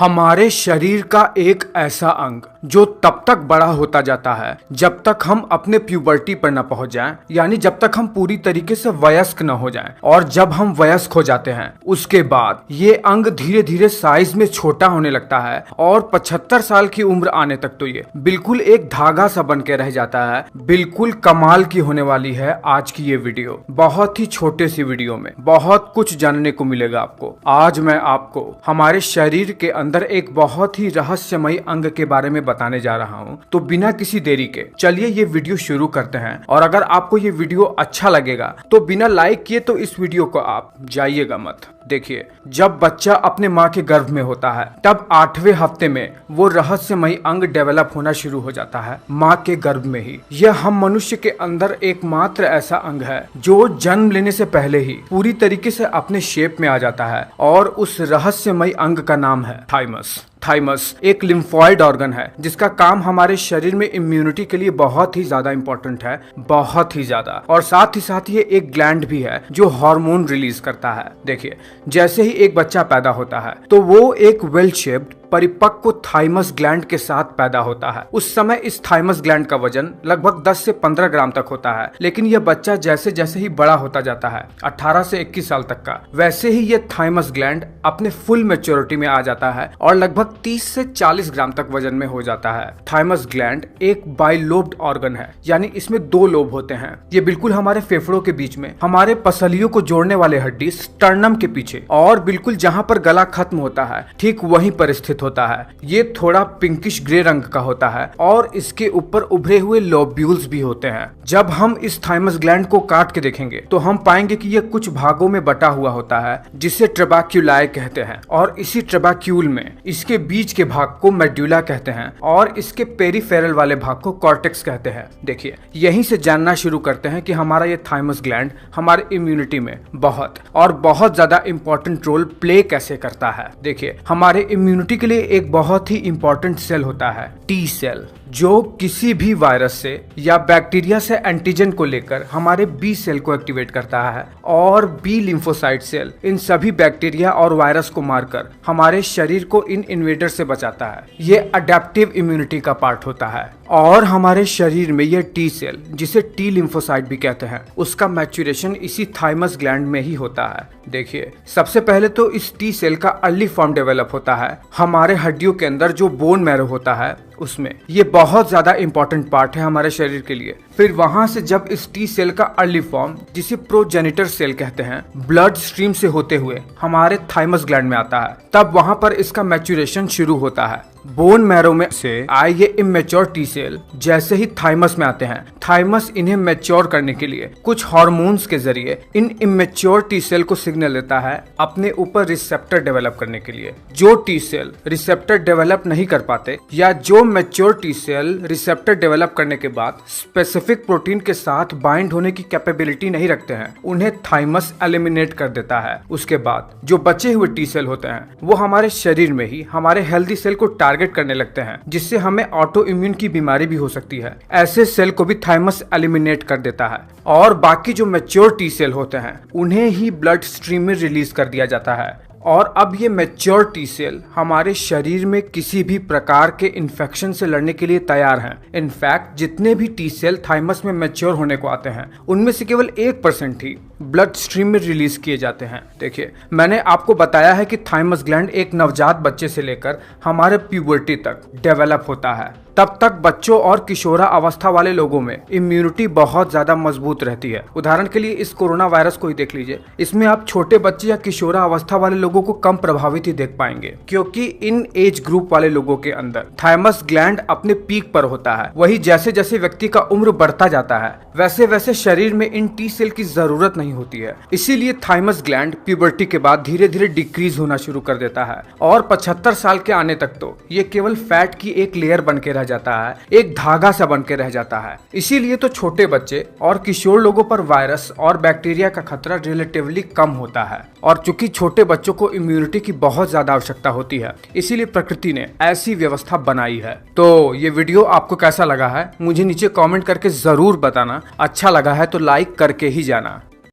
हमारे शरीर का एक ऐसा अंग जो तब तक बड़ा होता जाता है जब तक हम अपने प्यूबर्टी पर न पहुंच जाएं, यानी जब तक हम पूरी तरीके से वयस्क न हो जाएं। और जब हम वयस्क हो जाते हैं उसके बाद ये अंग धीरे धीरे साइज में छोटा होने लगता है और 75 साल की उम्र आने तक तो ये बिल्कुल एक धागा सा बन के रह जाता है। बिल्कुल कमाल की होने वाली है आज की ये वीडियो। बहुत ही छोटे सी वीडियो में बहुत कुछ जानने को मिलेगा आपको। आज मैं आपको हमारे शरीर के अंदर एक बहुत ही रहस्यमयी अंग के बारे में बताने जा रहा हूं। तो बिना किसी देरी के चलिए ये वीडियो शुरू करते हैं। और अगर आपको ये वीडियो अच्छा लगेगा तो बिना लाइक किए तो इस वीडियो को आप जाइएगा मत। देखिए, जब बच्चा अपने माँ के गर्भ में होता है तब 8वें हफ्ते में वो रहस्यमयी अंग डेवलप होना शुरू हो जाता है माँ के गर्भ में ही। यह हम मनुष्य के अंदर एकमात्र ऐसा अंग है जो जन्म लेने से पहले ही पूरी तरीके से अपने शेप में आ जाता है और उस रहस्यमयी अंग का नाम है थाइमस। थाइमस एक लिम्फॉइड ऑर्गन है जिसका काम हमारे शरीर में इम्यूनिटी के लिए बहुत ही ज्यादा इंपॉर्टेंट है, बहुत ही ज्यादा। और साथ ही साथ ये एक ग्लैंड भी है जो हार्मोन रिलीज करता है। देखिए, जैसे ही एक बच्चा पैदा होता है तो वो एक वेल शेप्ड परिपक्व थाइमस ग्लैंड के साथ पैदा होता है। उस समय इस थाइमस ग्लैंड का वजन लगभग 10 से 15 ग्राम तक होता है। लेकिन यह बच्चा जैसे जैसे ही बड़ा होता जाता है 18 से 21 साल तक का, वैसे ही यह थाइमस ग्लैंड अपने फुल मैच्योरिटी में आ जाता है और लगभग 30 से 40 ग्राम तक वजन में हो जाता है। थाइमस ग्लैंड एक बाइलोब्ड ऑर्गन है, यानी इसमें 2 लोब होते हैं। ये बिल्कुल हमारे फेफड़ों के बीच में हमारे पसलियों को जोड़ने वाले हड्डी स्टर्नम के पीछे और बिल्कुल जहाँ पर गला खत्म होता है ठीक वहीं पर स्थित होता है। ये थोड़ा पिंकिश ग्रे रंग का होता है और इसके ऊपर उभरे हुए लोब्यूल्स भी होते हैं। जब हम इस थाइमस ग्लैंड को काट के देखेंगे तो हम पाएंगे कि यह कुछ भागों में बटा हुआ होता है जिसे ट्रेबेक्युलाई कहते हैं। और इसी ट्रेबेक्यूल में इसके बीच के भाग को मेडुला कहते हैं और इसके पेरिफेरल वाले भाग को कॉर्टेक्स कहते हैं। देखिए, यहीं से जानना शुरू करते हैं कि हमारा ये थाइमस ग्लैंड हमारे इम्यूनिटी में बहुत और बहुत ज्यादा इंपॉर्टेंट रोल प्ले कैसे करता है। देखिए, हमारे इम्यूनिटी के लिए एक बहुत ही इंपॉर्टेंट सेल होता है टी सेल, जो किसी भी वायरस से या बैक्टीरिया से एंटीजन को लेकर हमारे बी सेल को एक्टिवेट करता है। और बी लिम्फोसाइट सेल इन सभी बैक्टीरिया और वायरस को मारकर हमारे शरीर को इन इन्वेडर से बचाता है। ये अडेप्टिव इम्यूनिटी का पार्ट होता है। और हमारे शरीर में ये टी सेल, जिसे टी लिम्फोसाइट भी कहते हैं, उसका मैच्योरेशन इसी थाइमस ग्लैंड में ही होता है। देखिए, सबसे पहले तो इस टी सेल का अर्ली फॉर्म डेवलप होता है हमारे हड्डियों के अंदर जो बोन मैरो होता है उसमें। ये बहुत ज्यादा इंपॉर्टेंट पार्ट है हमारे शरीर के लिए। फिर वहां से जब इस टी सेल का अर्ली फॉर्म, जिसे प्रोजेनिटर सेल कहते हैं, ब्लड स्ट्रीम से होते हुए हमारे थाइमस ग्लैंड में आता है, तब वहां पर इसका मैच्योरेशन शुरू होता है। बोन मैरो में से आए ये इमेच्योर टी सेल जैसे ही थाइमस में आते हैं, थाइमस इन्हें मैच्योर करने के लिए कुछ हार्मोन्स के जरिए इन इमेच्योर टी सेल को सिग्नल देता है अपने ऊपर रिसेप्टर डेवलप करने के लिए। जो टी सेल रिसेप्टर डेवलप नहीं कर पाते या जो mature T cell receptor develop करने के बाद स्पेसिफिक प्रोटीन के साथ बाइंड होने की कैपेबिलिटी नहीं रखते हैं, उन्हें थाइमस एलिमिनेट कर देता है। उसके बाद जो बचे हुए टी सेल होते हैं वो हमारे शरीर में ही हमारे हेल्दी सेल को टारगेट करने लगते हैं, जिससे हमें ऑटो इम्यून की बीमारी भी हो सकती है। ऐसे सेल को भी थाइमस एलिमिनेट कर देता है और बाकी जो मैच्योर टी सेल होते हैं उन्हें ही ब्लड स्ट्रीम में रिलीज कर दिया जाता है। और अब ये मैच्योर टी सेल हमारे शरीर में किसी भी प्रकार के इन्फेक्शन से लड़ने के लिए तैयार हैं। इनफैक्ट जितने भी टी सेल थाइमस में मैच्योर होने को आते हैं उनमें से केवल 1% ही ब्लड स्ट्रीम में रिलीज किए जाते हैं। देखिए, मैंने आपको बताया है कि थाइमस ग्लैंड एक नवजात बच्चे से लेकर हमारे प्यूबर्टी तक डेवलप होता है। तब तक बच्चों और किशोरा अवस्था वाले लोगों में इम्यूनिटी बहुत ज्यादा मजबूत रहती है। उदाहरण के लिए इस कोरोना वायरस को ही देख लीजिए। इसमें आप छोटे बच्चे या किशोरा अवस्था वाले लोगों को कम प्रभावित ही देख पाएंगे, क्योंकि इन एज ग्रुप वाले लोगों के अंदर थाइमस ग्लैंड अपने पीक पर होता है। वही जैसे जैसे व्यक्ति का उम्र बढ़ता जाता है वैसे वैसे शरीर में इन टी सेल की जरूरत नहीं होती है। इसीलिए थाइमस ग्लैंड प्यूबर्टी के बाद धीरे धीरे डिक्रीज होना शुरू कर देता है और 75 साल के आने तक तो ये केवल फैट की एक लेयर बन के रह जाता है, एक धागा सा बन के रह जाता है। इसीलिए तो छोटे बच्चे और किशोर लोगों पर वायरस और बैक्टीरिया का खतरा रिलेटिवली कम होता है। और चूंकि छोटे बच्चों को इम्यूनिटी की बहुत ज्यादा आवश्यकता होती है, इसीलिए प्रकृति ने ऐसी व्यवस्था बनाई है। तो ये वीडियो आपको कैसा लगा है मुझे नीचे कमेंट करके जरूर बताना। अच्छा लगा है तो लाइक करके ही जाना।